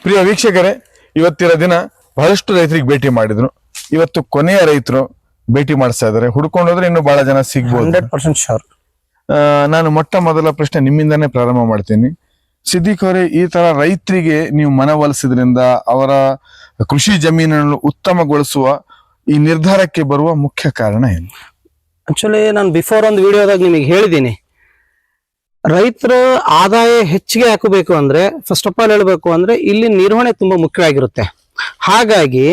ಪ್ರಿಯ ವೀಕ್ಷಕರೇ, ಇವತ್ತಿನ ದಿನ ಬಹಳಷ್ಟು ರೈತರಿಗೆ ಭೇಟಿ ಮಾಡಿದ್ರು. ಇವತ್ತು ಕೊನೆಯ ರೈತರು ಭೇಟಿ ಮಾಡಿಸ್ತಾ ಇದಾರೆ. ಹುಡ್ಕೊಂಡೋದ್ರೆ ಇನ್ನು ಬಹಳ ಜನ ಸಿಗ್ಬೋದು. 100% ಶೋರ್. ನಾನು ಮೊಟ್ಟ ಮೊದಲ ಪ್ರಶ್ನೆ ನಿಮ್ಮಿಂದಾನೇ ಪ್ರಾರಂಭ ಮಾಡ್ತೀನಿ. ಸಿದ್ದಿಕ್ ಅವರೇ, ಈ ತರ ರೈತರಿಗೆ ನೀವು ಮನವೊಲಿಸಿದ್ರಿಂದ ಅವರ ಕೃಷಿ ಜಮೀನನ್ನು ಉತ್ತಮಗೊಳಿಸುವ ಈ ನಿರ್ಧಾರಕ್ಕೆ ಬರುವ ಮುಖ್ಯ ಕಾರಣ ಏನು? ಆಕ್ಚುಲಿ ನಾನು ಬಿಫೋರ್ ಒಂದು ವಿಡಿಯೋದಾಗ ನಿಮಗೆ ಹೇಳಿದ್ದೀನಿ, ರೈತರ ಆದಾಯ ಹೆಚ್ಚಿಗೆ ಹಾಕಬೇಕು ಅಂದ್ರೆ ಫಸ್ಟ್ ಆಫ್ ಆಲ್ ಹೇಳ್ಬೇಕು ಅಂದ್ರೆ ಇಲ್ಲಿ ನಿರ್ವಹಣೆ ತುಂಬಾ ಮುಖ್ಯವಾಗಿರುತ್ತೆ. ಹಾಗಾಗಿ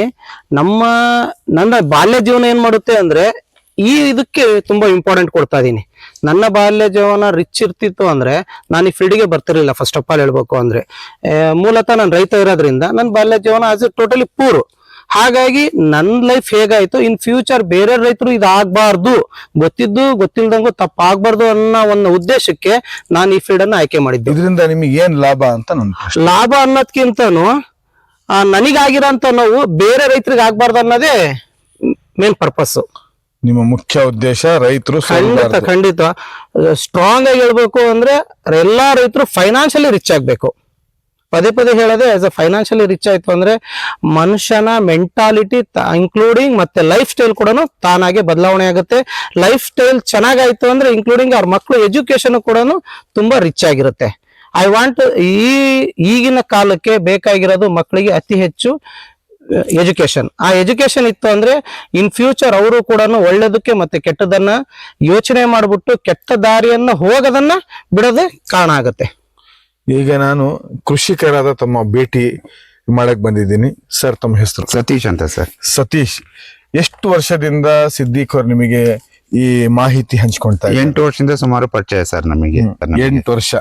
ನನ್ನ ಬಾಲ್ಯ ಜೀವನ ಏನ್ ಮಾಡುತ್ತೆ ಅಂದ್ರೆ ಇದಕ್ಕೆ ತುಂಬಾ ಇಂಪಾರ್ಟೆಂಟ್ ಕೊಡ್ತಾ ಇದೀನಿ. ನನ್ನ ಬಾಲ್ಯ ಜೀವನ ರಿಚ್ ಇರ್ತಿತ್ತು ಅಂದ್ರೆ ನಾನು ಈ ಫೀಲ್ಡ್ಗೆ ಬರ್ತಿರ್ಲಿಲ್ಲ. ಫಸ್ಟ್ ಆಫ್ ಆಲ್ ಹೇಳ್ಬೇಕು ಅಂದ್ರೆ ಮೂಲತಃ ನಾನು ರೈತ ಇರೋದ್ರಿಂದ ನನ್ನ ಬಾಲ್ಯ ಜೀವನ ಆಸ್ ಎ ಟೋಟಲಿ ಪೂರ್. ಹಾಗಾಗಿ ನನ್ನ ಲೈಫ್ ಹೇಗಾಯ್ತು, ಇನ್ ಫ್ಯೂಚರ್ ಬೇರೆ ರೈತರು ಇದಾಗಬಾರ್ದು, ಗೊತ್ತಿಲ್ದಂಗೂ ತಪ್ಪಾಗಬಾರ್ದು ಅನ್ನೋ ಒಂದು ಉದ್ದೇಶಕ್ಕೆ ನಾನು ಈ ಫೀಲ್ಡ್ ಅನ್ನ ಆಯ್ಕೆ ಮಾಡಿದ್ದೆ. ಇದರಿಂದ ನಿಮಗೆ ಏನ್ ಲಾಭ ಅಂತ? ಲಾಭ ಅನ್ನೋದ್ಕಿಂತನೂ ನನಗಾಗಿರೋಂತ ನೋವು ಬೇರೆ ರೈತರಿಗೆ ಆಗ್ಬಾರ್ದು ಅನ್ನೋದೇ ಮೇನ್ ಪರ್ಪಸ್. ನಿಮ್ಮ ಮುಖ್ಯ ಉದ್ದೇಶ ರೈತರು ಖಂಡಿತ ಸ್ಟ್ರಾಂಗ್ ಆಗಿ ಹೇಳ್ಬೇಕು ಅಂದ್ರೆ ಎಲ್ಲಾ ರೈತರು ಫೈನಾನ್ಷಿಯಲಿ ರಿಚ್ ಆಗ್ಬೇಕು. ಪದೇ ಪದೇ ಹೇಳೋದೆ, ಆಸ್ ಅ ಫೈನಾನ್ಷಿಯಲಿ ರಿಚ್ ಆಯ್ತು ಅಂದ್ರೆ ಮನುಷ್ಯನ ಮೆಂಟಾಲಿಟಿ ಇನ್ಕ್ಲೂಡಿಂಗ್ ಮತ್ತೆ ಲೈಫ್ ಸ್ಟೈಲ್ ಕೂಡ ತಾನಾಗೆ ಬದಲಾವಣೆ ಆಗುತ್ತೆ. ಲೈಫ್ ಸ್ಟೈಲ್ ಚೆನ್ನಾಗಾಯ್ತು ಅಂದ್ರೆ ಇನ್ಕ್ಲೂಡಿಂಗ್ ಅವ್ರ ಮಕ್ಕಳು ಎಜುಕೇಶನ್ ಕೂಡ ತುಂಬಾ ರಿಚ್ ಆಗಿರುತ್ತೆ. ಐ ವಾಂಟ್ ಈಗಿನ ಕಾಲಕ್ಕೆ ಬೇಕಾಗಿರೋದು ಮಕ್ಕಳಿಗೆ ಅತಿ ಹೆಚ್ಚು ಎಜುಕೇಶನ್. ಆ ಎಜುಕೇಶನ್ ಇತ್ತು ಅಂದ್ರೆ ಇನ್ ಫ್ಯೂಚರ್ ಅವರು ಕೂಡ ಒಳ್ಳೇದಕ್ಕೆ ಮತ್ತೆ ಕೆಟ್ಟದನ್ನ ಯೋಚನೆ ಮಾಡ್ಬಿಟ್ಟು ಕೆಟ್ಟ ದಾರಿಯನ್ನ ಹೋಗೋದನ್ನ ಬಿಡೋದೇ ಕಾರಣ ಆಗುತ್ತೆ. ಈಗ ನಾನು ಕೃಷಿಕರಾದ ತಮ್ಮ ಭೇಟಿ ಮಾಡಕ್ ಬಂದಿದ್ದೀನಿ. ಸರ್, ತಮ್ಮ ಹೆಸರು? ಸತೀಶ್ ಅಂತ ಸರ್. ಸತೀಶ್, ಎಷ್ಟು ವರ್ಷದಿಂದ ಸಿದ್ದಿಕ್ ಅವ್ರು ನಿಮಗೆ ಈ ಮಾಹಿತಿ ಹಂಚ್ಕೊಳ್ತಾ? 8 ವರ್ಷದಿಂದ ಸುಮಾರು ಪರಿಚಯ ಸರ್ ನಮಗೆ. 8 ವರ್ಷ.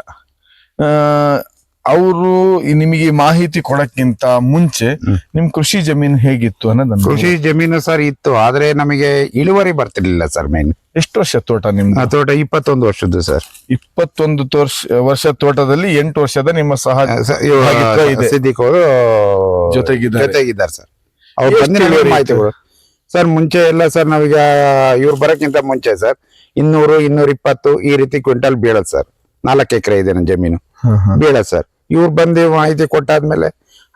ಅವರು ನಿಮಗೆ ಮಾಹಿತಿ ಕೊಡಕ್ಕಿಂತ ಮುಂಚೆ ನಿಮ್ ಕೃಷಿ ಜಮೀನು ಹೇಗಿತ್ತು ಅನ್ನೋದನ್ನ? ಕೃಷಿ ಜಮೀನು ಸರ್ ಇತ್ತು, ಆದ್ರೆ ನಮಗೆ ಇಳುವರಿ ಬರ್ತಿರ್ಲಿಲ್ಲ ಸರ್. ಮೇನ್ ಎಷ್ಟು ವರ್ಷ ತೋಟ ನಿಮ್ದು? ತೋಟ 21 ವರ್ಷದ್ದು ಸರ್. 21 ವರ್ಷ ತೋಟದಲ್ಲಿ 8 ವರ್ಷದ ನಿಮ್ಮ ಸಿದ್ದಿಕ್ ಅವರು ಜೊತೆಗಿದ್ದಾರೆ ಸರ್. ಅವ್ರು ಬಂದಿರೋ ಮಾಹಿತಿಗಳು ಸರ್ ಮುಂಚೆ ಎಲ್ಲ ಸರ್ ನಾವೀಗ ಇವ್ರು ಬರಕ್ಕಿಂತ ಮುಂಚೆ ಸರ್ 200, 220 ಈ ರೀತಿ ಕ್ವಿಂಟಲ್ ಬೀಳತ್ ಸರ್. 4 ಎಕರೆ ಇದೆ ನನ್ನ ಜಮೀನು, ಬೀಳತ್ ಸರ್. ಇವ್ರು ಬಂದು ಮಾಹಿತಿ ಕೊಟ್ಟಾದ್ಮೇಲೆ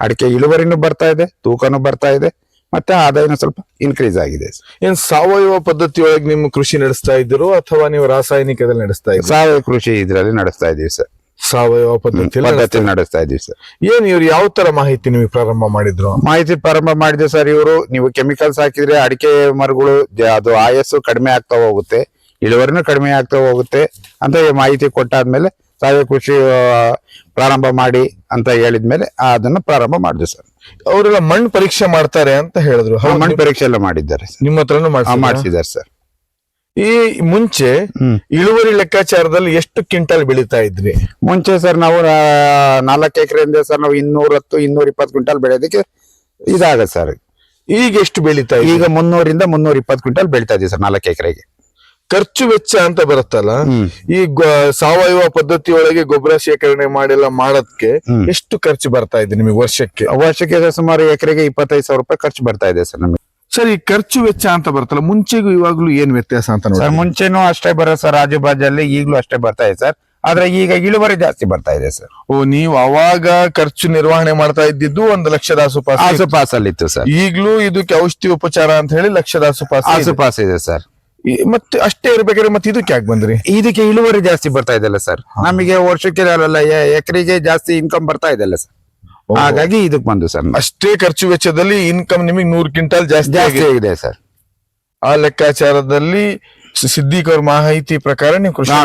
ಅಡಿಕೆ ಇಳುವರಿನೂ ಬರ್ತಾ ಇದೆ, ತೂಕನೂ ಬರ್ತಾ ಇದೆ, ಮತ್ತೆ ಆದಾಯನೂ ಸ್ವಲ್ಪ ಇನ್ಕ್ರೀಸ್ ಆಗಿದೆ. ಏನ್ ಸಾವಯವ ಪದ್ಧತಿ ಒಳಗೆ ನಿಮ್ಮ ಕೃಷಿ ನಡೆಸ್ತಾ ಇದ್ರು ಅಥವಾ ನೀವು ರಾಸಾಯನಿಕದಲ್ಲಿ ನಡೆಸ್ತಾ ಇದ್ರು? ಸಾವಯವ ಕೃಷಿ ಇದ್ರಲ್ಲಿ ನಡೆಸ್ತಾ ಇದೀವಿ ಸರ್. ಸಾವಯವ ಪದ್ಧತಿ ನಡೆಸ್ತಾ ಇದೀವಿ ಸರ್. ಏನ್ ಇವ್ರು ಯಾವ ತರ ಮಾಹಿತಿ ನಿಮಗೆ ಪ್ರಾರಂಭ ಮಾಡಿದ್ರು? ಮಾಹಿತಿ ಪ್ರಾರಂಭ ಮಾಡಿದೆ ಸರ್ ಇವರು, ನೀವು ಕೆಮಿಕಲ್ಸ್ ಹಾಕಿದ್ರೆ ಅಡಿಕೆ ಮರಗಳು ಅದು ಆಯಸ್ಸು ಕಡಿಮೆ ಆಗ್ತಾ ಹೋಗುತ್ತೆ, ಇಳುವರಿನೂ ಕಡಿಮೆ ಆಗ್ತಾ ಹೋಗುತ್ತೆ ಅಂತ ಮಾಹಿತಿ ಕೊಟ್ಟಾದ್ಮೇಲೆ ಸಾವಯವ ಕೃಷಿ ಪ್ರಾರಂಭ ಮಾಡಿ ಅಂತ ಹೇಳಿದ್ಮೇಲೆ ಅದನ್ನ ಪ್ರಾರಂಭ ಮಾಡಿದ್ವಿ ಸರ್. ಅವರೆಲ್ಲ ಮಣ್ಣು ಪರೀಕ್ಷೆ ಮಾಡ್ತಾರೆ ಅಂತ ಹೇಳಿದ್ರು. ಮಣ್ಣು ಪರೀಕ್ಷೆ ಎಲ್ಲ ಮಾಡಿದ್ದಾರೆ, ನಿಮ್ಮ ಹತ್ರನೂ ಮಾಡಿಸಿದ್ದಾರೆ ಸರ್. ಈ ಮುಂಚೆ ಇಳುವರಿ ಲೆಕ್ಕಾಚಾರದಲ್ಲಿ ಎಷ್ಟು ಕ್ವಿಂಟಲ್ ಬೆಳೀತಾ ಇದ್ರಿ? ಮುಂಚೆ ಸರ್ ನಾವು 4 ಎಕರೆಯಿಂದ ಸರ್ ನಾವು 210, 220 ಕ್ವಿಂಟಲ್ ಬೆಳೆಯೋದಕ್ಕೆ ಇದಾಗತ್ತೆ ಸರ್. ಈಗ ಎಷ್ಟು ಬೆಳೀತಾ? ಈಗ 300ರಿಂದ 320 ಕ್ವಿಂಟಲ್ ಬೆಳೀತಾ ಇದೀವಿ ಸರ್ 4 ಎಕರೆಗೆ. ಖರ್ಚು ವೆಚ್ಚ ಅಂತ ಬರುತ್ತಲ್ಲ, ಈ ಸಾವಯವ ಪದ್ಧತಿ ಒಳಗೆ ಗೊಬ್ಬರ ಶೇಖರಣೆ ಮಾಡಿಲ್ಲ ಮಾಡೋದಕ್ಕೆ ಎಷ್ಟು ಖರ್ಚು ಬರ್ತಾ ಇದೆ ನಿಮಗೆ ವರ್ಷಕ್ಕೆ? ಸುಮಾರು ಎಕರೆಗೆ 25,000 ರೂಪಾಯಿ ಖರ್ಚು ಬರ್ತಾ ಇದೆ ಸರ್ ನಮಗೆ. ಸರ್, ಈ ಖರ್ಚು ವೆಚ್ಚ ಅಂತ ಬರುತ್ತಲ್ಲ, ಮುಂಚೆಗೂ ಇವಾಗ್ಲೂ ಏನ್ ವ್ಯತ್ಯಾಸ ಅಂತ ಸರ್? ಮುಂಚೆನೂ ಅಷ್ಟೇ ಬರೋ ಸರ್, ಆಜುಬಾಜಲ್ಲಿ ಈಗಲೂ ಅಷ್ಟೇ ಬರ್ತಾ ಇದೆ ಸರ್. ಆದ್ರೆ ಈಗ ಇಳುವರಿ ಜಾಸ್ತಿ ಬರ್ತಾ ಇದೆ ಸರ್. ನೀವು ಅವಾಗ ಖರ್ಚು ನಿರ್ವಹಣೆ ಮಾಡ್ತಾ ಇದ್ದಿದ್ದು 1 ಲಕ್ಷದ ಆಸುಪಾಸಲ್ಲಿ ಇತ್ತು ಸರ್. ಈಗಲೂ ಇದಕ್ಕೆ ಔಷಧಿ ಉಪಚಾರ ಅಂತ ಹೇಳಿ ಲಕ್ಷದ ಆಸುಪಾಸ ಇದೆ ಸರ್. ಮತ್ತೆ ಅಷ್ಟೇ ಇರ್ಬೇಕಾದ್ರೆ ಮತ್ತೆ ಇದಕ್ಕೆ ಯಾಕೆ ಬಂದ್ರಿ? ಇದಕ್ಕೆ ಇಳುವರಿ ಜಾಸ್ತಿ ಬರ್ತಾ ಇದೆಲ್ಲ ಸರ್. ನಮಗೆ ವರ್ಷಕ್ಕೆ ಎಕರೆಗೆ ಜಾಸ್ತಿ ಇನ್ಕಮ್ ಬರ್ತಾ ಇದೆಲ್ಲ ಸರ್. ಹಾಗಾಗಿ ಇದಕ್ ಬಂದು ಸರ್. ಅಷ್ಟೇ ಖರ್ಚು ವೆಚ್ಚದಲ್ಲಿ ಇನ್ಕಮ್ ನಿಮಗೆ 100 ಕ್ವಿಂಟಲ್ ಜಾಸ್ತಿ ಆಗಿದೆ ಸರ್. ಆ ಲೆಕ್ಕಾಚಾರದಲ್ಲಿ ಸಿದ್ದಿಕ್ ಅವ್ರ ಮಾಹಿತಿ ಪ್ರಕಾರ ನೀವು ಕೃಷಿ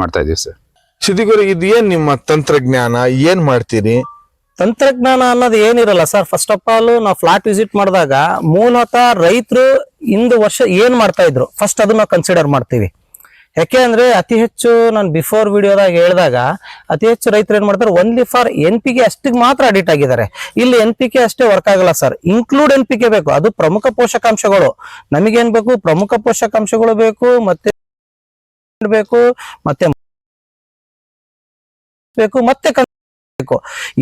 ಮಾಡ್ತಾ ಇದೀವಿ ಸರ್. ಸಿದ್ದಿಕ್ ಅವ್ರ, ಇದು ಏನ್ ನಿಮ್ಮ ತಂತ್ರಜ್ಞಾನ? ಏನ್ ಮಾಡ್ತೀರಿ? ತಂತ್ರಜ್ಞಾನ ಅನ್ನೋದು ಏನಿರಲ್ಲ ಸರ್. ಫಸ್ಟ್ ಆಫ್ ಆಲ್ ನಾವು ಫ್ಲಾಟ್ ವಿಸಿಟ್ ಮಾಡಿದಾಗ ಮೂಲತಃ ರೈತರು ಇಂದು ವರ್ಷ ಏನ್ ಮಾಡ್ತಾ ಇದ್ರು ಫಸ್ಟ್ ಅದನ್ನ ನಾವು ಕನ್ಸಿಡರ್ ಮಾಡ್ತೀವಿ. ಯಾಕೆ ಅಂದ್ರೆ ಅತಿ ಹೆಚ್ಚು ನಾನು ಬಿಫೋರ್ ವಿಡಿಯೋದಾಗ ಹೇಳಿದಾಗ ಅತಿ ಹೆಚ್ಚು ರೈತರು ಏನ್ ಮಾಡ್ತಾರೆ, ಓನ್ಲಿ ಫಾರ್ NPK ಅಷ್ಟಿಗೆ ಮಾತ್ರ ಅಡಿಟ್ ಆಗಿದ್ದಾರೆ. ಇಲ್ಲಿ NPK ಅಷ್ಟೇ ವರ್ಕ್ ಆಗಲ್ಲ ಸರ್, ಇನ್ಕ್ಲೂಡ್ NPK ಬೇಕು. ಅದು ಪ್ರಮುಖ ಪೋಷಕಾಂಶಗಳು. ನಮಗೇನ್ ಬೇಕು? ಪ್ರಮುಖ ಪೋಷಕಾಂಶಗಳು ಬೇಕು, ಮತ್ತೆ ಬೇಕು, ಮತ್ತೆ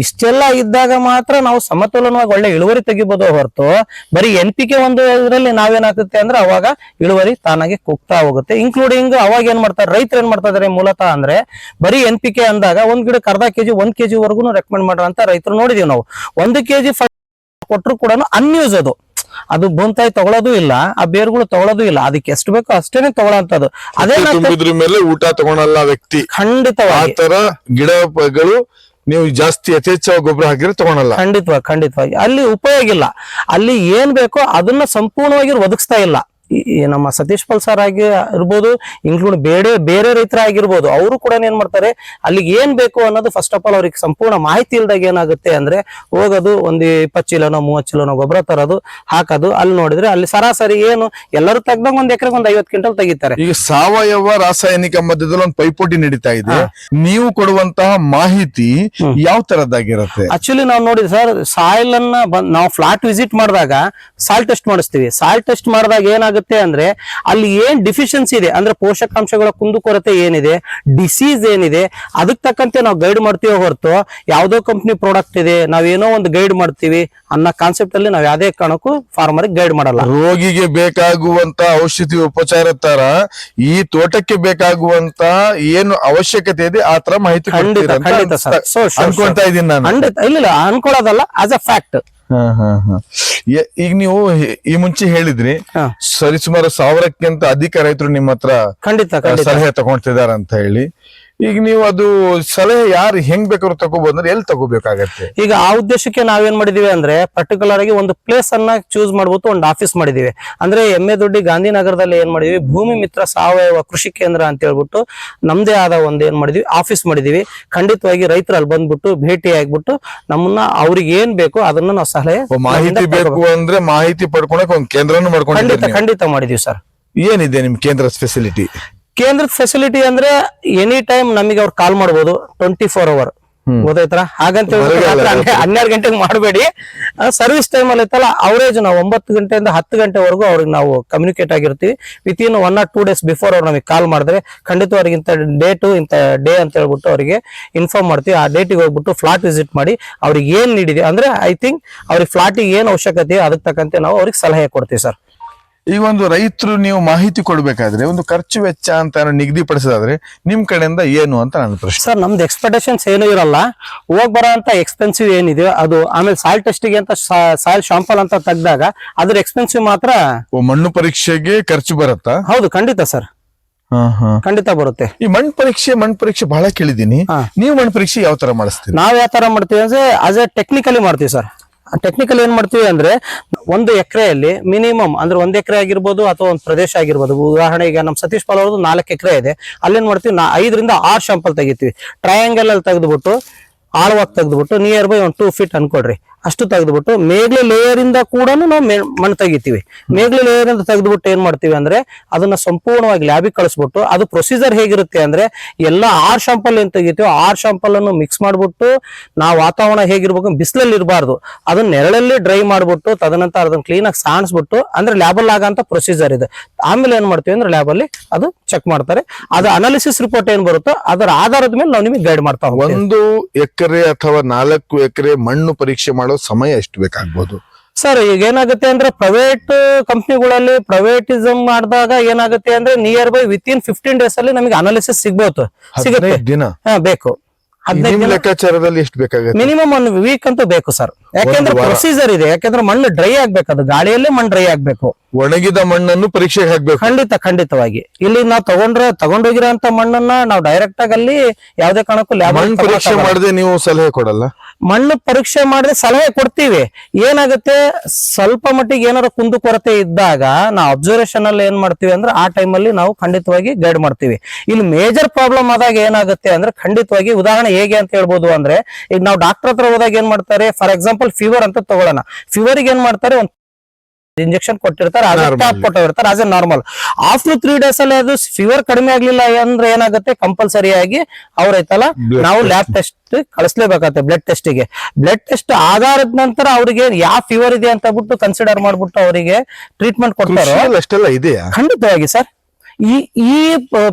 ಇಷ್ಟೆಲ್ಲ ಇದ್ದಾಗ ಮಾತ್ರ ನಾವು ಸಮತೋಲನವಾಗಿ ಒಳ್ಳೆ ಇಳುವರಿ ತೆಗಿಬಹುದು ಹೊರತು ಬರೀ NPK ಒಂದು ಇದರಲ್ಲಿ ನಾವೇನಾಗುತ್ತೆ ಅಂದ್ರೆ ಅವಾಗ ಇಳುವರಿ ತಾನಾಗೆ ಕುಗ್ತಾ ಹೋಗುತ್ತೆ. ಇನ್ಕ್ಲೂಡಿಂಗ್ ಅವಾಗ ಏನ್ ಮಾಡ್ತಾರೆ ರೈತರು ಏನ್ ಮಾಡ್ತಾ ಇದಾರೆ ಮೂಲತಃ ಅಂದ್ರೆ ಬರೀ NPK ಅಂದಾಗ ಒಂದ್ ಗಿಡಕ್ಕೆ ಅರ್ಧ ಕೆಜಿ 1 kg ವರೆಗೂ ರೆಕಮೆಂಡ್ ಮಾಡುವಂತ ರೈತರು ನೋಡಿದೀವಿ ನಾವು. 1 kg ಕೊಟ್ಟರು ಕೂಡ ಅನ್ಯೂಸ್ ಅದು ಭೂಮಿತಾಯಿ ತಗೊಳ್ಳೋದು ಇಲ್ಲ, ಆ ಬೇರುಗಳು ತಗೊಳ್ಳೋದು ಇಲ್ಲ, ಅದಕ್ಕೆ ಎಷ್ಟು ಬೇಕೋ ಅಷ್ಟೇನೆ ತಗೊಳ್ಳೋಂಥದ್ದು. ಅದೇ ತುಂಬಿದ್ರ ಮೇಲೆ ಊಟ ತಗೊಳಲ್ಲ ವ್ಯಕ್ತಿ, ಖಂಡಿತವಾಗಿ ಆ ತರ ಗಿಡಗಳು ನೀವು ಜಾಸ್ತಿ ಯಥೇಚ್ಛವಾಗಿ ಗೊಬ್ಬರ ಹಾಕಿದ್ರೆ ತಗೊಳಲ್ಲ. ಖಂಡಿತವಾಗಿ ಅಲ್ಲಿ ಉಪಯೋಗ ಇಲ್ಲ. ಅಲ್ಲಿ ಏನ್ ಬೇಕೋ ಅದನ್ನ ಸಂಪೂರ್ಣವಾಗಿ ಒದಗಿಸ್ತಾ ಇಲ್ಲ. ನಮ್ಮ ಸತೀಶ್ ಪಾಲ್ ಸರ್ ಆಗಿ ಇರ್ಬೋದು, ಇನ್ಕ್ಲೂಡ್ ಬೇರೆ ರೈತರಾಗಿರ್ಬೋದು, ಅವರು ಕೂಡ ಏನ್ ಮಾಡ್ತಾರೆ ಅಲ್ಲಿಗೆ ಏನ್ ಬೇಕು ಅನ್ನೋದು ಫಸ್ಟ್ ಆಫ್ ಆಲ್ ಅವ್ರಿಗೆ ಸಂಪೂರ್ಣ ಮಾಹಿತಿ ಇಲ್ದಾಗ ಏನಾಗುತ್ತೆ ಅಂದ್ರೆ ಹೋಗೋದು ಒಂದು 20 ಚೀಲನೋ 30 ಚೀಲನೋ ಗೊಬ್ಬರ ತರೋದು ಹಾಕೋದು. ಅಲ್ಲಿ ನೋಡಿದ್ರೆ ಅಲ್ಲಿ ಸರಾಸರಿ ಏನು ಎಲ್ಲರೂ ತೆಗ್ದಾಗ ಒಂದ್ ಎಕರೆಗೆ ಒಂದು 50 ಕ್ವಿಂಟಲ್ ತೆಗಿತಾರೆ. ಈಗ ಸಾವಯವ ರಾಸಾಯನಿಕ ಮಧ್ಯದಲ್ಲಿ ಒಂದು ಪೈಪೋಟಿ ನಡೀತಾ ಇದೆ. ನೀವು ಕೊಡುವಂತಹ ಮಾಹಿತಿ ಯಾವ ತರದ್ದಾಗಿರುತ್ತೆ? ಆಕ್ಚುಲಿ ನಾವು ನೋಡಿ ಸರ್, ಸಾಯಿಲ್ ಅನ್ನ ನಾವು ಫ್ಲಾಟ್ ವಿಸಿಟ್ ಮಾಡಿದಾಗ ಸಾಯಿಲ್ ಟೆಸ್ಟ್ ಮಾಡಿಸ್ತೀವಿ. ಸಾಯಿಲ್ ಟೆಸ್ಟ್ ಮಾಡಿದಾಗ ಏನಾಗುತ್ತೆ ಅಂದ್ರೆ ಅಲ್ಲಿ ಏನ್ ಡಿಫಿಷಿಯನ್ಸಿ ಇದೆ ಅಂದ್ರೆ ಪೋಷಕಾಂಶಗಳ ಕುಂದುಕೊರತೆ ಏನಿದೆ, ಡಿಸೀಸ್ ಏನಿದೆ, ಅದಕ್ಕೆ ತಕ್ಕಂತೆ ನಾವು ಗೈಡ್ ಮಾಡ್ತೀವಿ ಹೊರತು ಯಾವ್ದೋ ಕಂಪ್ನಿ ಪ್ರಾಡಕ್ಟ್ ಇದೆ ನಾವೇನೋ ಒಂದು ಗೈಡ್ ಮಾಡ್ತೀವಿ ಅನ್ನೋ ಕಾನ್ಸೆಪ್ಟ್ ಅಲ್ಲಿ ನಾವು ಯಾವ್ದೇ ಕಾರಣಕ್ಕೂ ಫಾರ್ಮರ್ ಗೈಡ್ ಮಾಡಲ್ಲ. ರೋಗಿಗೆ ಬೇಕಾಗುವಂತ ಔಷಧಿ ಉಪಚಾರ ತರ ಈ ತೋಟಕ್ಕೆ ಬೇಕಾಗುವಂತ ಏನು ಅವಶ್ಯಕತೆ ಇದೆ ಆ ತರ ಮಾಹಿತಿ ಅನ್ಕೊಂತಾ ಇದೀನಿ ನಾನು. ಇಲ್ಲ ಅನ್ಕೊಳ್ಳೋದಲ್ಲ, ಆಸ್ ಅ ಫ್ಯಾಕ್ಟ್. ಈಗ ನೀವು ಈ ಮುಂಚೆ ಹೇಳಿದ್ರಿ ಸರಿಸುಮಾರು 1000ಕ್ಕಿಂತ ಅಧಿಕ ರೈತರು ನಿಮ್ಮ ಹತ್ರ ಖಂಡಿತ ಸಲಹೆ ತಗೊಳ್ತಿದಾರ ಅಂತ ಹೇಳಿ. ಈಗ ನೀವು ಅದು ಸಲಹೆ ಯಾರು ಹೆಂಗ್ ಬೇಕಾದ್ರೂ ತಗೋಬಹುದು ಅಂದ್ರೆ ಎಲ್ಲಿ ತಗೋಬೇಕಾಗತ್ತೆ? ಈಗ ಆ ಉದ್ದೇಶಕ್ಕೆ ನಾವೇನ್ ಮಾಡಿದೀವಿ ಅಂದ್ರೆ ಪರ್ಟಿಕ್ಯುಲರ್ ಆಗಿ ಒಂದು ಪ್ಲೇಸ್ ಅನ್ನ ಚೂಸ್ ಮಾಡ್ಬಿಟ್ಟು ಒಂದು ಆಫೀಸ್ ಮಾಡಿದೀವಿ. ಅಂದ್ರೆ ಎಮ್ಮೆ ಗಾಂಧಿನಗರದಲ್ಲಿ ಏನ್ ಮಾಡಿದೀವಿ, ಭೂಮಿ ಮಿತ್ರ ಸಾವಯವ ಕೃಷಿ ಕೇಂದ್ರ ಅಂತ ಹೇಳ್ಬಿಟ್ಟು ನಮ್ದೇ ಆದ ಒಂದ್ ಏನ್ ಮಾಡಿದೀವಿ ಆಫೀಸ್ ಮಾಡಿದೀವಿ. ಖಂಡಿತವಾಗಿ ರೈತರು ಅಲ್ಲಿ ಬಂದ್ಬಿಟ್ಟು ಭೇಟಿ ಆಗ್ಬಿಟ್ಟು ನಮ್ಮನ್ನ ಅವ್ರಿಗೆ ಏನ್ ಬೇಕು ಅದನ್ನ ನಾವು ಸಲಹೆ ಮಾಹಿತಿ ಬೇಕು ಅಂದ್ರೆ ಮಾಹಿತಿ ಪಡ್ಕೊಳಕ್ ಒಂದು ಕೇಂದ್ರನು ಮಾಡ್ಕೊಂಡು ಖಂಡಿತ ಮಾಡಿದೀವಿ ಸರ್. ಏನಿದೆ ನಿಮ್ ಕೇಂದ್ರದ ಫೆಸಿಲಿಟಿ? ಕೇಂದ್ರದ ಫೆಸಿಲಿಟಿ ಅಂದ್ರೆ ಎನಿ ಟೈಮ್ ನಮಗೆ ಅವ್ರು ಕಾಲ್ ಮಾಡ್ಬೋದು 24 hour. ಗೊತ್ತಾಯ್ತರ? ಹಾಗಂತ 12 ಗಂಟೆಗೆ ಮಾಡಬೇಡಿ. ಸರ್ವಿಸ್ ಟೈಮ್ ಅಲ್ಲಿ ಇತ್ತಲ್ಲ ಅವರೇಜ್ ನಾವು 9 ಗಂಟೆಯಿಂದ 10 ಗಂಟೆವರೆಗೂ ಅವ್ರಿಗೆ ನಾವು ಕಮ್ಯುನಿಕೇಟ್ ಆಗಿರ್ತೀವಿ. ವಿತಿನ್ 1 or 2 days ಬಿಫೋರ್ ಅವ್ರು ನಮಗೆ ಕಾಲ್ ಮಾಡಿದ್ರೆ ಖಂಡಿತ ಅವ್ರಿಗೆ ಇಂಥ ಡೇ ಅಂತ ಹೇಳ್ಬಿಟ್ಟು ಅವರಿಗೆ ಇನ್ಫಾರ್ಮ್ ಮಾಡ್ತೀವಿ. ಆ ಡೇಟಿಗೆ ಹೋಗ್ಬಿಟ್ಟು ಫ್ಲಾಟ್ ವಿಸಿಟ್ ಮಾಡಿ ಅವ್ರಿಗೆ ಏನ್ ನೀಡಿದೆ ಅಂದ್ರೆ ಐ ಥಿಂಕ್ ಅವ್ರಿಗೆ ಫ್ಲಾಟಿಗೆ ಏನ್ ಅವಶ್ಯಕತೆ ಅದಕ್ಕೆ ತಕ್ಕಂತೆ ನಾವು ಅವ್ರಿಗೆ ಸಲಹೆ ಕೊಡ್ತೀವಿ ಸರ್. ಈಗ ಒಂದು ರೈತರು ನೀವು ಮಾಹಿತಿ ಕೊಡ್ಬೇಕಾದ್ರೆ ಒಂದು ಖರ್ಚು ವೆಚ್ಚ ಅಂತ ನಿಗದಿಪಡಿಸೋದಾದ್ರೆ ನಿಮ್ ಕಡೆಯಿಂದ ಏನು ಅಂತ ನನ್ನ ಪ್ರಶ್ನೆ ಸರ್. ನಮ್ದು ಎಕ್ಸ್ಪೆಕ್ಟೇಷನ್ಸ್ ಏನು ಇರಲ್ಲ, ಹೋಗ್ ಬರೋ ಅಂತ ಎಕ್ಸ್ಪೆನ್ಸಿವ್ ಏನಿದೆ ಅದು. ಆಮೇಲೆ ಸಾಯಿಲ್ ಟೆಸ್ಟಿಗೆ ಅಂತ ಸಾಯಿಲ್ ಶಾಂಪಲ್ ಅಂತ ತೆಗ್ದಾಗ ಅದ್ರ ಎಕ್ಸ್ಪೆನ್ಸಿವ್ ಮಾತ್ರ. ಮಣ್ಣು ಪರೀಕ್ಷೆಗೆ ಖರ್ಚು ಬರುತ್ತಾ? ಹೌದು, ಖಂಡಿತ ಸರ್, ಖಂಡಿತ ಬರುತ್ತೆ. ಈ ಮಣ್ಣು ಪರೀಕ್ಷೆ ಬಹಳ ಕೇಳಿದೀನಿ. ನೀವು ಮಣ್ಣು ಪರೀಕ್ಷೆ ಯಾವ ತರ ಮಾಡಿಸ್ತೀವಿ? ನಾವ್ ಯಾವ ತರ ಮಾಡ್ತೀವಿ ಅಂದ್ರೆ ಆಸ್ ಎ ಟೆಕ್ನಿಕಲಿ ಮಾಡ್ತೀವಿ ಸರ್. ಟೆಕ್ನಿಕಲ್ ಏನ್ ಮಾಡ್ತೀವಿ ಅಂದ್ರೆ 1 ಎಕರೆಯಲ್ಲಿ ಮಿನಿಮಮ್ ಅಂದ್ರೆ 1 ಎಕರೆ ಆಗಿರ್ಬೋದು ಅಥವಾ ಒಂದು ಪ್ರದೇಶ ಆಗಿರ್ಬೋದು. ಉದಾಹರಣೆಗೆ ಈಗ ನಮ್ ಸತೀಶ್ ಪಾಲ್ ಅವ್ರದ್ದು 4 ಎಕರೆ ಇದೆ. ಅಲ್ಲೇನ್ ಮಾಡ್ತೀವಿ 5 ರಿಂದ 6 ಶಾಂಪಲ್ ತೆಗಿತೀವಿ. ಟ್ರಯಾಂಗಲ್ ಅಲ್ಲಿ ತೆಗೆದ್ಬಿಟ್ಟು ಆಳವಾಗಿ ತೆಗೆದ್ಬಿಟ್ಟು ನಿಯರ್ ಬೈ 1 2 feet ಅನ್ಕೊಡ್ರಿ ಅಷ್ಟು ತೆಗೆದ್ಬಿಟ್ಟು ಮೇಗ್ಲಿ ಲೇಯರ್ ಇಂದ ಕೂಡ ನಾವು ಮಣ್ಣು ತೆಗಿತೀವಿ. ಮೇಗ್ಲಿ ಲೇಯರ್ ಇಂದ ತೆಗೆದ್ಬಿಟ್ಟು ಏನ್ ಮಾಡ್ತೀವಿ ಅಂದ್ರೆ ಅದನ್ನ ಸಂಪೂರ್ಣವಾಗಿ ಲ್ಯಾಬಿಗೆ ಕಳಿಸ್ಬಿಟ್ಟು ಅದು ಪ್ರೊಸೀಜರ್ ಹೇಗಿರುತ್ತೆ ಅಂದ್ರೆ ಎಲ್ಲ 6 ಶಾಂಪಲ್ ಏನ್ ತೆಗಿತೀವಿ 6 ಶಾಂಪಲ್ ಅನ್ನು ಮಿಕ್ಸ್ ಮಾಡ್ಬಿಟ್ಟು ನಾವು ವಾತಾವರಣ ಹೇಗಿರ್ಬೇಕು, ಬಿಸಿಲಲ್ಲಿ ಇರಬಾರ್ದು, ಅದನ್ನ ನೆರಳಲ್ಲಿ ಡ್ರೈ ಮಾಡ್ಬಿಟ್ಟು ತದನಂತರ ಅದನ್ನ ಕ್ಲೀನ್ ಆಗಿ ಸಾಣಿಸ್ಬಿಟ್ಟು ಅಂದ್ರೆ ಲ್ಯಾಬಲ್ ಆಗಂತ ಪ್ರೊಸೀಜರ್ ಇದೆ. ಆಮೇಲೆ ಏನ್ ಮಾಡ್ತೀವಿ ಅಂದ್ರೆ ಲ್ಯಾಬ್ ಅಲ್ಲಿ ಅದು ಚೆಕ್ ಮಾಡ್ತಾರೆ. ಅದು ಅನಾಲಿಸಿಸ್ ರಿಪೋರ್ಟ್ ಏನ್ ಬರುತ್ತೋ ಅದರ ಆಧಾರದ ಮೇಲೆ ನಾವು ನಿಮಗೆ ಗೈಡ್ ಮಾಡ್ತಾ ಹೋಗ್ತೀವಿ. 1 ಎಕರೆ ಅಥವಾ 4 ಎಕರೆ ಮಣ್ಣು ಪರೀಕ್ಷೆ ಮಾಡೋ ಸಮಯ ಎಷ್ಟು ಬೇಕಾಗ್ಬೋದು ಸರ್? ಈಗ ಏನಾಗುತ್ತೆ ಅಂದ್ರೆ ಪ್ರೈವೇಟ್ ಕಂಪ್ನಿಗಳಲ್ಲಿ ಪ್ರೈವೇಟಿಸಮ್ ಮಾಡಿದಾಗ ಏನಾಗುತ್ತೆ ಅಂದ್ರೆ ನಿಯರ್ ಬೈ ವಿತಿನ್ 15 days ಅಲ್ಲಿ ನಮಗೆ ಅನಾಲಿಸಿಸ್ ಸಿಗುತ್ತೆ. ದಿನ ಬೇಕು. 15 ಲೆಕ್ಕಾಚಾರದಲ್ಲಿ ಎಷ್ಟು ಬೇಕಾಗುತ್ತೆ? ಮಿನಿಮಮ್ 1 week ಅಂತೂ ಬೇಕು ಸರ್. ಯಾಕೆಂದ್ರೆ ಪ್ರೊಸೀಜರ್ ಇದೆ. ಯಾಕೆಂದ್ರೆ ಮಣ್ಣು ಡ್ರೈ ಆಗ್ಬೇಕು, ಅದು ಗಾಳಿಯಲ್ಲೇ ಮಣ್ಣು ಡ್ರೈ ಆಗ್ಬೇಕು. ಒಣಗಿದ ಮಣ್ಣನ್ನು ಪರೀಕ್ಷೆಗೆ ಹಾಕ್ಬೇಕು. ಖಂಡಿತವಾಗಿ ಇಲ್ಲಿ ನಾವು ತಗೊಂಡೋಗಿರೋಂತ ಮಣ್ಣನ್ನ ನಾವು ಡೈರೆಕ್ಟ್ ಆಗಿ ಅಲ್ಲಿ ಯಾವ್ದೇ ಕಾರಣಕ್ಕೂ ಮಣ್ಣು ಪರೀಕ್ಷೆ ಮಾಡದೆ ನೀವು ಸಲಹೆ ಕೊಡಲ್ಲ? ಮಣ್ಣು ಪರೀಕ್ಷೆ ಮಾಡಿದ್ರೆ ಸಲಹೆ ಕೊಡ್ತೀವಿ. ಏನಾಗುತ್ತೆ ಸ್ವಲ್ಪ ಮಟ್ಟಿಗೆ ಏನಾದ್ರು ಕುಂದುಕೊರತೆ ಇದ್ದಾಗ ನಾವು ಅಬ್ಸರ್ವೇಷನ್ ಅಲ್ಲಿ ಏನ್ ಮಾಡ್ತೀವಿ ಅಂದ್ರೆ ಆ ಟೈಮ್ ಅಲ್ಲಿ ನಾವು ಖಂಡಿತವಾಗಿ ಗೈಡ್ ಮಾಡ್ತೀವಿ. ಇಲ್ಲಿ ಮೇಜರ್ ಪ್ರಾಬ್ಲಮ್ ಆದಾಗ ಏನಾಗುತ್ತೆ ಅಂದ್ರೆ ಖಂಡಿತವಾಗಿ ಉದಾಹರಣೆ ಹೇಗೆ ಅಂತ ಹೇಳ್ಬೋದು ಅಂದ್ರೆ ಈಗ ನಾವು ಡಾಕ್ಟರ್ ಹತ್ರ ಹೋದಾಗ ಏನ್ ಮಾಡ್ತಾರೆ, ಫಾರ್ ಎಕ್ಸಾಂಪಲ್ ಫೀವರ್ ಅಂತ ತಗೊಳ್ಳೋಣ. ಫೀವರ್ಗೆ ಏನ್ ಮಾಡ್ತಾರೆ, ಒಂದು ಇಂಜೆಕ್ಷನ್ ಕೊಟ್ಟಿರ್ತಾರೆ, ಕೊಟ್ಟಿರ್ತಾರೆ as A normal. After 3 days ಅಲ್ಲಿ ಅದು ಫೀವರ್ ಕಡಿಮೆ ಆಗ್ಲಿಲ್ಲ ಅಂದ್ರೆ ಏನಾಗುತ್ತೆ, ಕಂಪಲ್ಸರಿಯಾಗಿ ಅವ್ರೈತಲ್ಲ ನಾವು ಲ್ಯಾಬ್ ಟೆಸ್ಟ್ ಕಳಿಸ್ಲೇಬೇಕಾಗುತ್ತೆ. ಬ್ಲಡ್ ಟೆಸ್ಟಿಗೆ ಬ್ಲಡ್ ಟೆಸ್ಟ್ ಆಧಾರದ ನಂತರ ಅವ್ರಿಗೆ ಯಾವ ಫೀವರ್ ಇದೆ ಅಂತ ಬಿಟ್ಟು ಕನ್ಸಿಡರ್ ಮಾಡ್ಬಿಟ್ಟು ಅವರಿಗೆ ಟ್ರೀಟ್ಮೆಂಟ್ ಕೊಡ್ತಾರೆ. ಅಷ್ಟೆಲ್ಲ ಇದೆಯಾ? ಖಂಡಿತವಾಗಿ ಸರ್. ಈ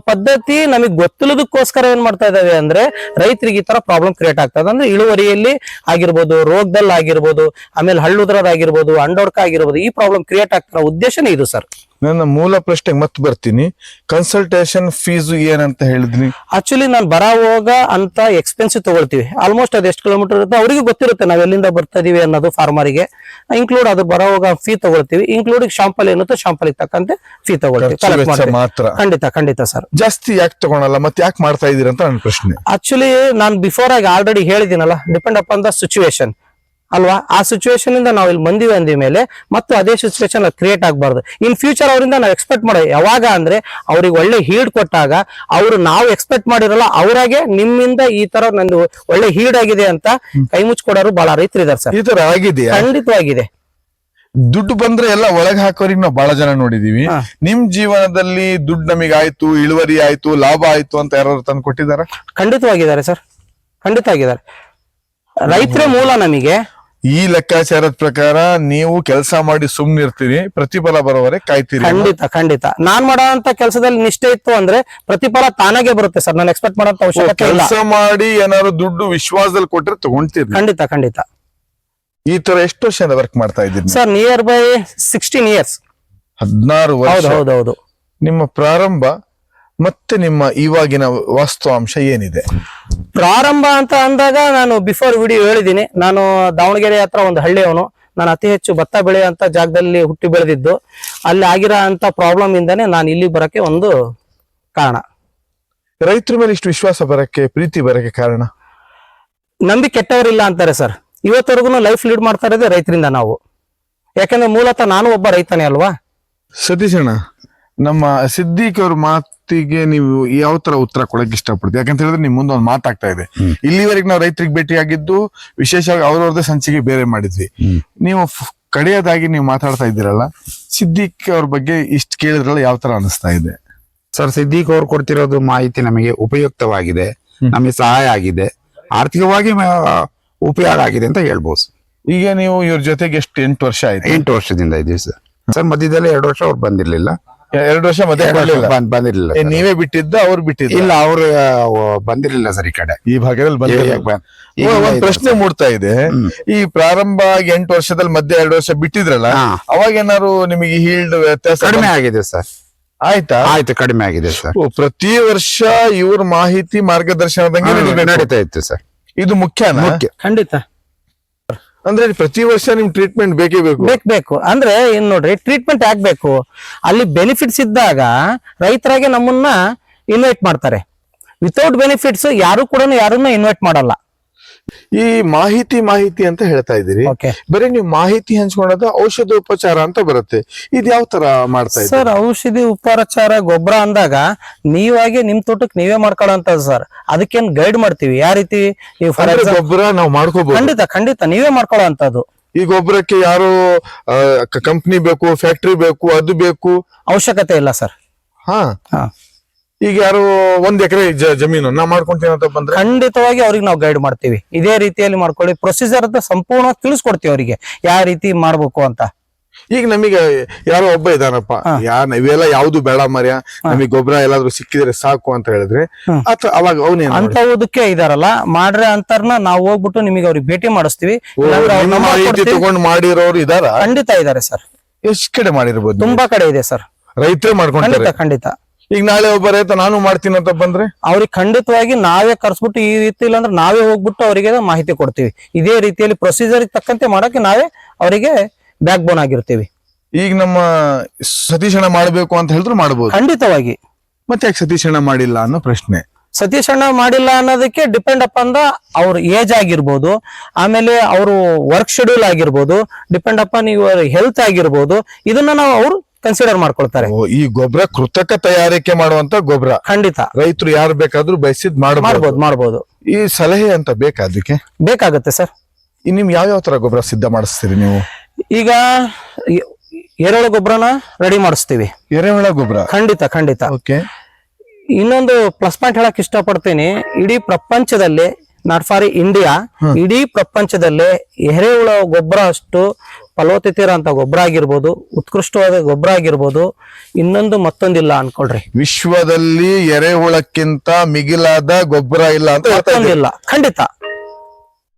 ಪದ್ಧತಿ ನಮಗೆ ಗೊತ್ತಿಲ್ಲದಕ್ಕೋಸ್ಕರ ಏನ್ ಮಾಡ್ತಾ ಇದಾವೆ ಅಂದ್ರೆ ರೈತರಿಗೆ ಈ ತರ ಪ್ರಾಬ್ಲಮ್ ಕ್ರಿಯೇಟ್ ಆಗ್ತದೆ. ಅಂದ್ರೆ ಇಳುವರಿಯಲ್ಲಿ ಆಗಿರ್ಬೋದು, ರೋಗದಲ್ಲಿ ಆಗಿರ್ಬೋದು, ಆಮೇಲೆ ಹಳ್ಳುದ್ರದಾಗಿರ್ಬೋದು, ಅಂಡೋಡ್ಕ ಆಗಿರ್ಬೋದು, ಈ ಪ್ರಾಬ್ಲಮ್ ಕ್ರಿಯೇಟ್ ಆಗ್ತಿರೋ ಉದ್ದೇಶನೇ ಇದು ಸರ್. ನನ್ನ ಮೂಲ ಪ್ರಶ್ನೆಗೆ ಮತ್ತೆ ಬರ್ತೀನಿ. ಕನ್ಸಲ್ಟೇಷನ್ ಫೀಸ್ ಏನಂತ ಹೇಳಿದ್ನಿ? ಆಕ್ಚುಲಿ ನಾನು ಹೋಗ ಅಂತ ಎಕ್ಸ್ಪೆನ್ಸಿವ್ ತಗೊಳ್ತೀವಿ. ಆಲ್ಮೋಸ್ಟ್ ಅದು ಎಷ್ಟು ಕಿಲೋಮೀಟರ್ ಇರುತ್ತೆ ಅವ್ರಿಗೆ ಗೊತ್ತಿರುತ್ತೆ ನಾವ್ ಎಲ್ಲಿಂದ ಬರ್ತಾ ಇದೀವಿ ಅನ್ನೋದು. ಫಾರ್ಮರಿಗೆ ಇನ್ಕ್ಲೂಡ್ ಅದು ಹೋಗ ಫೀ ತಗೊಳ್ತೀವಿ. ಇನ್ಕ್ಲೂಡ್ ಶಾಂಪಲ್ ಏನುತ್ತೋ ಶಾಂಪಲ್ ತಕ್ಕಂತೆ ಫೀ ತಗೊಳ್ತೀವಿ. collect ಮಾಡ್ತೀವಿ. ಮಾತ್ರ ಖಂಡಿತ ಸರ್. ಜಾಸ್ತಿ ಯಾಕೆ ತಗೊಳಲ್ಲ, ಮತ್ತೆ ಯಾಕೆ ಮಾಡ್ತಾ ಇದೀರ ಅಂತ ನನ್ನ ಪ್ರಶ್ನೆ. ಆಕ್ಚುಲಿ ನಾನು ಬಿಫೋರ್ ಆಗಿ ಆಲ್ರೆಡಿ ಹೇಳಿದಿನಲ್ಲ, ಡಿಪೆಂಡ್ ಅಪಾನ್ ದ ಸಿಚುವೇಶನ್ ಅಲ್ವಾ. ಆ ಸಿಚುವೇಶನ್ ಇಂದ ನಾವು ಇಲ್ಲಿ ಬಂದಿವಿ ಅಂದ ಮೇಲೆ ಮತ್ತು ಅದೇ ಸಿಚುವೇಶನ್ ಕ್ರಿಯೇಟ್ ಆಗಬಾರ್ದು. ಇನ್ ಫ್ಯೂಚರ್ ಅವರಿಂದ ನಾವು ಎಕ್ಸ್ಪೆಕ್ಟ್ ಮಾಡೋದು ಯಾವಾಗ ಅಂದ್ರೆ ಅವ್ರಿಗೆ ಒಳ್ಳೆ ಹೀಡ್ ಕೊಟ್ಟಾಗ ಅವರು ನಾವು ಎಕ್ಸ್ಪೆಕ್ಟ್ ಮಾಡಿರಲ್ಲ ಅವರಾಗೆ ನಿಮ್ಮಿಂದ ಈ ತರ ನಂದು ಒಳ್ಳೆ ಹೀಡ್ ಆಗಿದೆ ಅಂತ ಕೈ ಮುಚ್ಕೊಡೋರು ಬಹಳ ರೈತರು ಇದಾರೆ ಸರ್. ಈ ತರ ಆಗಿದೆಯಾ? ಖಂಡಿತವಾಗಿದೆ. ದುಡ್ಡು ಬಂದ್ರೆ ಎಲ್ಲ ಒಳಗೆ ಹಾಕೋರಿಗೆ ನಾವು ಬಹಳ ಜನ ನೋಡಿದೀವಿ. ನಿಮ್ ಜೀವನದಲ್ಲಿ ದುಡ್ಡು ನಮಗೆ ಆಯ್ತು, ಇಳುವರಿ ಆಯ್ತು, ಲಾಭ ಆಯ್ತು ಅಂತ ಯಾರು ತಂದು ಕೊಟ್ಟಿದಾರ? ಖಂಡಿತವಾಗಿದ್ದಾರೆ ಸರ್, ಖಂಡಿತ ಆಗಿದ್ದಾರೆ. ರೈತರೇ ಮೂಲ ನಮಗೆ. ಈ ಲೆಕ್ಕಾಚಾರದ ಪ್ರಕಾರ ನೀವು ಕೆಲಸ ಮಾಡಿ ಸುಮ್ನೆ ಇರ್ತೀರಿ, ಪ್ರತಿಫಲ ಬರೋವರೆ ಕಾಯ್ತೀರಿ. ಖಂಡಿತ ನಾನ್ ಮಾಡೋಂತ ಕೆಲಸದಲ್ಲಿ ನಿಷ್ಠೆ ಇತ್ತು ಅಂದ್ರೆ ಪ್ರತಿಫಲ ತಾನಾಗೆ ಬರುತ್ತೆ ಸರ್. ನಾನು ಎಕ್ಸ್ಪೆಕ್ಟ್ ಮಾಡೋಂತ ಅವಶ್ಯಕತೆ ಇಲ್ಲ. ಕೆಲಸ ಮಾಡಿ ಏನಾದ್ರು ದುಡ್ಡು ವಿಶ್ವಾಸದಲ್ಲಿ ಕೊಟ್ರೆ ತಗೊಂತೀರಿ. ಖಂಡಿತ. ಈ ತರ ಎಷ್ಟು ವರ್ಷದಿಂದ ವರ್ಕ್ ಮಾಡ್ತಾ ಇದ್ದೀರಿ ಸರ್? Near by 16 years. 16 ವರ್ಷ. ಹೌದು. ನಿಮ್ಮ ಪ್ರಾರಂಭ ಮತ್ತೆ ನಿಮ್ಮ ಇವಾಗಿನ ವಾಸ್ತವಾಂಶ ಏನಿದೆ? ಪ್ರಾರಂಭ ಅಂತ ಅಂದಾಗ ನಾನು ಬಿಫೋರ್ ವಿಡಿಯೋ ಹೇಳಿದ್ದೀನಿ, ನಾನು ದಾವಣಗೆರೆ ಹತ್ರ ಒಂದು ಹಳ್ಳಿಯವನು. ನಾನು ಅತಿ ಹೆಚ್ಚು ಭತ್ತ ಬೆಳೆಯುವಂತ ಜಾಗದಲ್ಲಿ ಹುಟ್ಟಿ ಬೆಳೆದಿದ್ದು. ಅಲ್ಲಿ ಆಗಿರೋ ಅಂತ ಪ್ರಾಬ್ಲಮ್ ಇಂದಾನೆ ನಾನು ಇಲ್ಲಿ ಬರಕ್ಕೆ ಒಂದು ಕಾರಣ. ರೈತರ ಮೇಲೆ ಇಷ್ಟು ವಿಶ್ವಾಸ ಬರಕ್ಕೆ, ಪ್ರೀತಿ ಬರಕ್ಕೆ ಕಾರಣ? ನಂಬಿ ಕೆಟ್ಟವರಿಲ್ಲ ಅಂತಾರೆ ಸರ್. ಇವತ್ತವರೆಗೂ ಲೈಫ್ ಲೀಡ್ ಮಾಡ್ತಾ ಇರೋದೇ ರೈತರಿಂದ ನಾವು. ಯಾಕಂದ್ರೆ ಮೂಲತಃ ನಾನು ಒಬ್ಬ ರೈತನೇ ಅಲ್ವಾ. ಸತೀಶ್ ಅಣ್ಣ, ನಮ್ಮ ಸಿದ್ದಿಕ್ ಅವ್ರ ಮಾತಿಗೆ ನೀವು ಯಾವ ತರ ಉತ್ತರ ಕೊಡಕ್ಕೆ ಇಷ್ಟಪಡ್ತೀವಿ? ಯಾಕಂತ ಹೇಳಿದ್ರೆ ನಿಮ್ ಮುಂದೆ ಒಂದು ಮಾತಾಗ್ತಾ ಇದೆ. ಇಲ್ಲಿವರೆಗೆ ನಾವು ರೈತರಿಗೆ ಭೇಟಿ ಆಗಿದ್ದು ವಿಶೇಷವಾಗಿ ಅವ್ರವ್ರದೇ ಸಂಚಿಕೆ ಬೇರೆ ಮಾಡಿದ್ವಿ. ನೀವು ಕಡೆಯದಾಗಿ ನೀವು ಮಾತಾಡ್ತಾ ಇದ್ದೀರಲ್ಲ, ಸಿದ್ದಿಕ್ ಅವ್ರ ಬಗ್ಗೆ ಇಷ್ಟು ಕೇಳಿದ್ರಲ್ಲ, ಯಾವ ತರ ಅನಿಸ್ತಾ ಇದೆ ಸರ್? ಸಿದ್ದಿಕ್ ಅವ್ರು ಕೊಡ್ತಿರೋದು ಮಾಹಿತಿ ನಮಗೆ ಉಪಯುಕ್ತವಾಗಿದೆ, ನಮಗೆ ಸಹಾಯ ಆಗಿದೆ, ಆರ್ಥಿಕವಾಗಿ ಉಪಯೋಗ ಆಗಿದೆ ಅಂತ ಹೇಳ್ಬೋದು. ಈಗ ನೀವು ಇವ್ರ ಜೊತೆಗೆ ಎಷ್ಟು 8 ವರ್ಷ ಆಯ್ತು? 8 ವರ್ಷದಿಂದ ಇದೀವಿ ಸರ್. ಸರ್ ಮಧ್ಯದಲ್ಲಿ 2 ವರ್ಷ ಅವ್ರು ಬಂದಿರ್ಲಿಲ್ಲ. 2 ವರ್ಷ ಬಂದಿರ್ಲಿಲ್ಲ. ನೀವೇ ಬಿಟ್ಟಿದ್ದ, ಅವ್ರು ಬಿಟ್ಟಿದ್ದ? ಇಲ್ಲ, ಅವ್ರು ಬಂದಿರ್ಲಿಲ್ಲ ಸರ್ ಈ ಕಡೆ, ಈ ಭಾಗದಲ್ಲಿ ಒಂದ್ ಪ್ರಶ್ನೆ ಮೂಡ್ತಾ ಇದೆ. ಈ ಪ್ರಾರಂಭ 8 ವರ್ಷದಲ್ಲಿ ಮಧ್ಯ 2 ವರ್ಷ ಬಿಟ್ಟಿದ್ರಲ್ಲ, ಅವಾಗ ಏನಾದ್ರು ನಿಮಗೆ ಹೀಲ್ಡ್ ವ್ಯತ್ಯಾಸ ಕಡಿಮೆ ಆಗಿದೆ ಸರ್? ಆಯ್ತು, ಕಡಿಮೆ ಆಗಿದೆ ಸರ್. ಪ್ರತಿ ವರ್ಷ ಇವ್ರ ಮಾಹಿತಿ ಮಾರ್ಗದರ್ಶನದಂಗೆ ನಡೀತಾ ಇತ್ತು ಸರ್. ಇದು ಮುಖ್ಯನಾ? ಖಂಡಿತ. ಅಂದ್ರೆ ಪ್ರತಿ ವರ್ಷ ನಿಮ್ ಟ್ರೀಟ್ಮೆಂಟ್ ಬೇಕು ಅಂದ್ರೆ ಏನ್ ನೋಡ್ರಿ, ಟ್ರೀಟ್ಮೆಂಟ್ ಆಗ್ಬೇಕು. ಅಲ್ಲಿ ಬೆನಿಫಿಟ್ಸ್ ಇದ್ದಾಗ ರೈತರಾಗೆ ನಮ್ಮನ್ನ ಇನ್ವೈಟ್ ಮಾಡ್ತಾರೆ. ವಿತೌಟ್ ಬೆನಿಫಿಟ್ಸ್ ಯಾರು ಕೂಡ ಯಾರನ್ನ ಇನ್ವೈಟ್ ಮಾಡಲ್ಲ. ಈ ಮಾಹಿತಿ ಅಂತ ಹೇಳ್ತಾ ಇದ್ದೀರಿ. ಬರೀ ನೀವು ಮಾಹಿತಿ ಹಂಚ್ಕೊಂಡದ ಔಷಧೋಪಚಾರ ಅಂತ ಬರುತ್ತೆ. ಇದು ಯಾವ ತರ ಮಾಡ್ತಾ ಇದ್ದೀರಿ ಸರ್? ಔಷಧಿ ಉಪಚಾರ ಗೊಬ್ಬರ ಅಂದಾಗ ನೀವಾಗೆ ನಿಮ್ ತೋಟಕ್ಕೆ ನೀವೇ ಮಾಡ್ಕೊಳ್ಳೋಂಥದ್ದು ಸರ್. ಅದಕ್ಕೇನ್ ಗೈಡ್ ಮಾಡ್ತೀವಿ ಯಾವ ರೀತಿ ನೀವು ಗೊಬ್ಬರ ನಾವು ಮಾಡ್ಕೋಬಹುದು. ಖಂಡಿತ ನೀವೇ ಮಾಡ್ಕೊಳ್ಳೋಂಥದ್ದು. ಈ ಗೊಬ್ಬರಕ್ಕೆ ಯಾರು ಕಂಪ್ನಿ ಬೇಕು, ಫ್ಯಾಕ್ಟ್ರಿ ಬೇಕು, ಅದು ಬೇಕು, ಅವಶ್ಯಕತೆ ಇಲ್ಲ ಸರ್. ಹಾ, ಈಗ ಯಾರು 1 ಎಕರೆ ಜಮೀನು ನಾ ಮಾಡ್ಕೊಂತೀನಿ ಅಂತ ಬಂದ್ರೆ ಖಂಡಿತವಾಗಿ ಅವ್ರಿಗೆ ನಾವು ಗೈಡ್ ಮಾಡ್ತೀವಿ. ಇದೇ ರೀತಿಯಲ್ಲಿ ಮಾಡ್ಕೊಳ್ಳಿ, ಪ್ರೊಸೀಜರ್ ಅಂತ ಸಂಪೂರ್ಣ ತಿಳಿಸ್ಕೊಡ್ತೀವಿ ಅವರಿಗೆ ಯಾವ ರೀತಿ ಮಾಡ್ಬೇಕು ಅಂತ. ಈಗ ನಮಗೆ ಯಾರೋ ಒಬ್ಬ ಇದಾನಪ್ಪ, ಇವೆಲ್ಲ ಯಾವ್ದು ಬೇಡ ಮರ್ಯ, ನಮಗೆ ಗೊಬ್ಬರ ಎಲ್ಲಾದ್ರೂ ಸಿಕ್ಕಿದ್ರೆ ಸಾಕು ಅಂತ ಹೇಳಿದ್ರೆ ಅವಾಗ ಅವನೇ ಅಂತವುದಕ್ಕೆ ಇದಾರಲ್ಲ ಮಾಡ್ರೆ ಅಂತಾರನ್ನ ನಾವು ಹೋಗ್ಬಿಟ್ಟು ನಿಮಗೆ ಅವ್ರಿಗೆ ಭೇಟಿ ಮಾಡಿಸ್ತೀವಿ. ತಗೊಂಡ್ ಮಾಡಿರೋರು ಇದಾರ? ಖಂಡಿತ ಇದಾರೆ ಸರ್. ಎಷ್ಟ್ ಕಡೆ ಮಾಡಿರ್ಬೋದು? ತುಂಬಾ ಕಡೆ ಇದೆ ಸರ್. ರೈತರೇ ಮಾಡ್ಕೊಂಡು ಖಂಡಿತ. ಈಗ ನಾಳೆ ಒಬ್ಬ ರೈತ ನಾನು ಮಾಡ್ತೀನಿ ಅಂತ ಬಂದ್ರೆ ಅವ್ರಿಗೆ ಖಂಡಿತವಾಗಿ ನಾವೇ ಕರ್ಸ್ಬಿಟ್ಟು ಈ ರೀತಿ ಇಲ್ಲ ಅಂದ್ರೆ ನಾವೇ ಹೋಗ್ಬಿಟ್ಟು ಅವರಿಗೆ ಮಾಹಿತಿ ಕೊಡ್ತೀವಿ. ಇದೇ ರೀತಿಯಲ್ಲಿ ಪ್ರೊಸೀಜರ್ ತಕ್ಕಂತೆ ಮಾಡಕ್ಕೆ ನಾವೇ ಅವರಿಗೆ ಬ್ಯಾಕ್ ಬೋನ್ ಆಗಿರ್ತೀವಿ. ಈಗ ನಮ್ಮ ಸತೀಶ್ ಅಣ್ಣ ಮಾಡ್ಬೇಕು ಅಂತ ಹೇಳಿದ್ರು ಮಾಡ್ಬೋದು ಖಂಡಿತವಾಗಿ. ಮತ್ತೆ ಯಾಕೆ ಸತೀಶ್ ಅಣ್ಣ ಮಾಡಿಲ್ಲ ಅನ್ನೋ ಪ್ರಶ್ನೆ. ಸತೀಶ್ ಅಣ್ಣ ಮಾಡಿಲ್ಲ ಅನ್ನೋದಕ್ಕೆ ಡಿಪೆಂಡ್ ಅಪಾನ್ ದ ಅವ್ರ ಏಜ್ ಆಗಿರ್ಬೋದು, ಆಮೇಲೆ ಅವರು ವರ್ಕ್ ಶೆಡ್ಯೂಲ್ ಆಗಿರ್ಬೋದು, ಡಿಪೆಂಡ್ ಅಪಾನ್ ಯುವರ್ ಹೆಲ್ತ್ ಆಗಿರ್ಬೋದು. ಇದನ್ನ ನಾವು ಅವ್ರು ಕನ್ಸಿಡರ್ ಮಾಡ್ಕೊಳ್ತಾರೆ. ಈ ಗೊಬ್ಬರ ಕೃತಕ ತಯಾರಿಕೆ ಮಾಡುವಂತ ಗೊಬ್ಬರ ಖಂಡಿತ ರೈತರು ಯಾರು ಬೇಕಾದ್ರೂ ಬಯಸಿದ್ ಮಾಡ್ಬೋದು. ಈ ಸಲಹೆ ಅಂತ ಬೇಕಾ? ಅದಕ್ಕೆ ಬೇಕಾಗುತ್ತೆ ಸರ್. ನಿಮ್ ಯಾವ ತರ ಗೊಬ್ಬರ ಸಿದ್ಧ ಮಾಡಿಸ್ತೀರಿ ನೀವು? ಈಗ ಎರೆಹುಳ ಗೊಬ್ಬರನ ರೆಡಿ ಮಾಡಿಸ್ತೀವಿ. ಎರೆಹುಳ ಗೊಬ್ಬರ? ಖಂಡಿತ. ಓಕೆ. ಇನ್ನೊಂದು ಪ್ಲಸ್ ಪಾಯಿಂಟ್ ಹೇಳಕ್ ಇಷ್ಟಪಡ್ತೀನಿ. ಇಡೀ ಪ್ರಪಂಚದಲ್ಲಿ, ನಾಟ್ ಫಾರ್ ಇಂಡಿಯಾ, ಇಡೀ ಪ್ರಪಂಚದಲ್ಲೇ ಎರೆಹುಳ ಗೊಬ್ಬರ ಅಷ್ಟು ಫಲವತ್ತತೆ ಇರೋಂಥ ಗೊಬ್ಬರ ಆಗಿರ್ಬೋದು, ಉತ್ಕೃಷ್ಟವಾದ ಗೊಬ್ಬರ ಆಗಿರ್ಬೋದು, ಇನ್ನೊಂದು ಮತ್ತೊಂದಿಲ್ಲ ಅನ್ಕೊಳ್ರಿ. ವಿಶ್ವದಲ್ಲಿ ಎರೆಹುಳಕ್ಕಿಂತ ಮಿಗಿಲಾದ ಗೊಬ್ಬರ ಇಲ್ಲ ಅಂತ ಹೇಳ್ತಾ ಇದ್ದೀರಿ. ಮತ್ತೊಂದಿಲ್ಲ, ಖಂಡಿತ.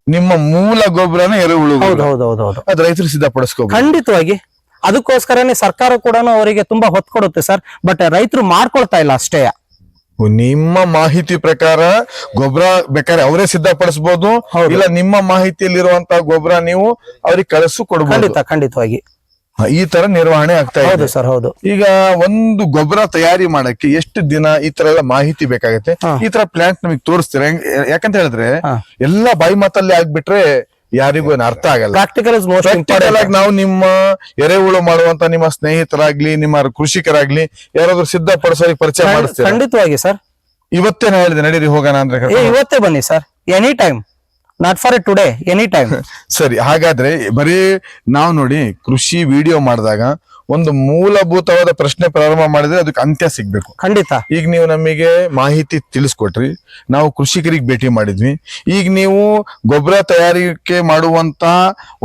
ನಿಮ್ಮ ಮೂಲ ಗೊಬ್ಬರನೇ ಎರೆಹುಳು. ಹೌದು ಹೌದು ಹೌದು ಹೌದು, ಅದು ರೈತರು ಸಿದ್ಧಪಡಿಸ್ಕೋಬಹುದು. ಖಂಡಿತವಾಗಿ. ಅದಕ್ಕೋಸ್ಕರನೇ ಸರ್ಕಾರ ಕೂಡ ಅವರಿಗೆ ತುಂಬಾ ಹೊತ್ತು ಕೊಡುತ್ತೆ ಸರ್. ಬಟ್ ರೈತರು ಮಾಡ್ಕೊಳ್ತಾ ಇಲ್ಲ ಅಷ್ಟೇ. ನಿಮ್ಮ ಮಾಹಿತಿ ಪ್ರಕಾರ ಗೊಬ್ಬರ ಬೇಕಾದ್ರೆ ಅವರೇ ಸಿದ್ಧಪಡಿಸಬಹುದು, ಇಲ್ಲ ನಿಮ್ಮ ಮಾಹಿತಿಯಲ್ಲಿರುವಂತಹ ಗೊಬ್ಬರ ನೀವು ಅವ್ರಿಗೆ ಕಳಿಸು ಕೊಡಬಹುದು. ಖಂಡಿತ, ಖಂಡಿತವಾಗಿ ಈ ತರ ನಿರ್ವಹಣೆ ಆಗ್ತಾ ಇದೆ. ಹೌದು ಸರ್, ಹೌದು. ಈಗ ಒಂದು ಗೊಬ್ಬರ ತಯಾರಿ ಮಾಡಕ್ಕೆ ಎಷ್ಟು ದಿನ ಈ ತರ ಎಲ್ಲ ಮಾಹಿತಿ ಬೇಕಾಗುತ್ತೆ? ಈ ತರ ಪ್ಲಾಂಟ್ ನಮಗೆ ತೋರಿಸ್ತೀರಾ? ಯಾಕಂತ ಹೇಳಿದ್ರೆ ಎಲ್ಲ ಬಾಯಿ ಮಾತಲ್ಲಿ ಆಗ್ಬಿಟ್ರೆ ಯಾರಿಗೂ ಏನು ಅರ್ಥ ಆಗಲ್ಲ. ಪ್ರಾಕ್ಟಿಕಲ್ ಇಸ್ ಮೋಸ್ಟ್ ಪ್ರಾಕ್ಟಿಕಲ್ ಆಗಿ ನಾವು ನಿಮ್ಮ ಎರೆಹುಳು ಮಾಡುವಂತ ನಿಮ್ಮ ಸ್ನೇಹಿತರಾಗ್ಲಿ, ನಿಮ್ಮ ಕೃಷಿಕರಾಗ್ಲಿ ಯಾರಾದ್ರೂ ಸಿದ್ಧಪಡಿಸೋರಿಗೆ ಪರಿಚಯ ಮಾಡಿಸ್ತೀರಾ? ಖಂಡಿತವಾಗಿ ಸರ್. ಇವತ್ತೇ ನಾ ಹೇಳಿದೆ ನಡೀರಿ ಹೋಗೋಣ ಅಂದ್ರೆ ಇವತ್ತೇ ಬನ್ನಿ sir, any time, not for A today, any time. ಸರಿ, ಹಾಗಾದ್ರೆ ಬರೀ ನಾವು ನೋಡಿ ಕೃಷಿ ವಿಡಿಯೋ ಮಾಡಿದಾಗ ಒಂದು ಮೂಲಭೂತವಾದ ಪ್ರಶ್ನೆ ಪ್ರಾರಂಭ ಮಾಡಿದ್ರೆ ಅದಕ್ಕೆ ಅಂತ್ಯ ಸಿಗ್ಬೇಕು. ಖಂಡಿತ. ಈಗ ನೀವು ನಮಗೆ ಮಾಹಿತಿ ತಿಳಿಸ್ಕೊಟ್ರಿ, ನಾವು ಕೃಷಿಕರಿಗೆ ಭೇಟಿ ಮಾಡಿದ್ವಿ. ಈಗ ನೀವು ಗೊಬ್ಬರ ತಯಾರಿಕೆ ಮಾಡುವಂತ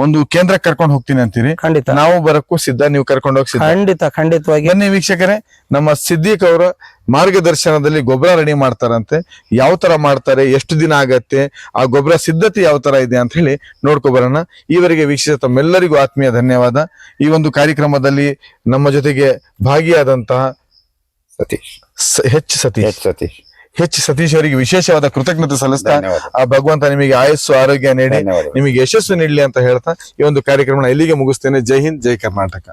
ಒಂದು ಕೇಂದ್ರ ಕರ್ಕೊಂಡು ಹೋಗ್ತೀನಿ ಅಂತೀರಿ. ಖಂಡಿತ. ನಾವು ಬರಕ್ಕೂ ಸಿದ್ಧ, ನೀವು ಕರ್ಕೊಂಡು ಹೋಗಿ ಸಿದ್ಧ. ಖಂಡಿತ, ಖಂಡಿತವಾಗಿ. ಬನ್ನಿ ವೀಕ್ಷಕರೇ, ನಮ್ಮ ಸಿದ್ದಿಕ್ ಅವರ ಮಾರ್ಗದರ್ಶನದಲ್ಲಿ ಗೊಬ್ಬರ ರೆಡಿ ಮಾಡ್ತಾರಂತೆ. ಯಾವ ತರ ಮಾಡ್ತಾರೆ, ಎಷ್ಟು ದಿನ ಆಗತ್ತೆ, ಆ ಗೊಬ್ಬರ ಸಿದ್ಧತೆ ಯಾವ ತರ ಇದೆ ಅಂತ ಹೇಳಿ ನೋಡ್ಕೊಬರೋಣ. ಈವರೆಗೆ ವೀಕ್ಷಿಸಿದ ತಮ್ಮೆಲ್ಲರಿಗೂ ಆತ್ಮೀಯ ಧನ್ಯವಾದ. ಈ ಒಂದು ಕಾರ್ಯಕ್ರಮದಲ್ಲಿ ನಮ್ಮ ಜೊತೆಗೆ ಭಾಗಿಯಾದಂತಹ ಹೆಚ್ ಸತೀಶ್ ಅವರಿಗೆ ವಿಶೇಷವಾದ ಕೃತಜ್ಞತೆ ಸಲ್ಲಿಸ್ತಾ, ಆ ಭಗವಂತ ನಿಮಗೆ ಆಯಸ್ಸು ಆರೋಗ್ಯ ನೀಡಿ ನಿಮಗೆ ಯಶಸ್ಸು ನೀಡಲಿ ಅಂತ ಹೇಳ್ತಾ ಈ ಒಂದು ಕಾರ್ಯಕ್ರಮ ಇಲ್ಲಿಗೆ ಮುಗಿಸ್ತೇನೆ. ಜೈ ಹಿಂದ್, ಜೈ ಕರ್ನಾಟಕ.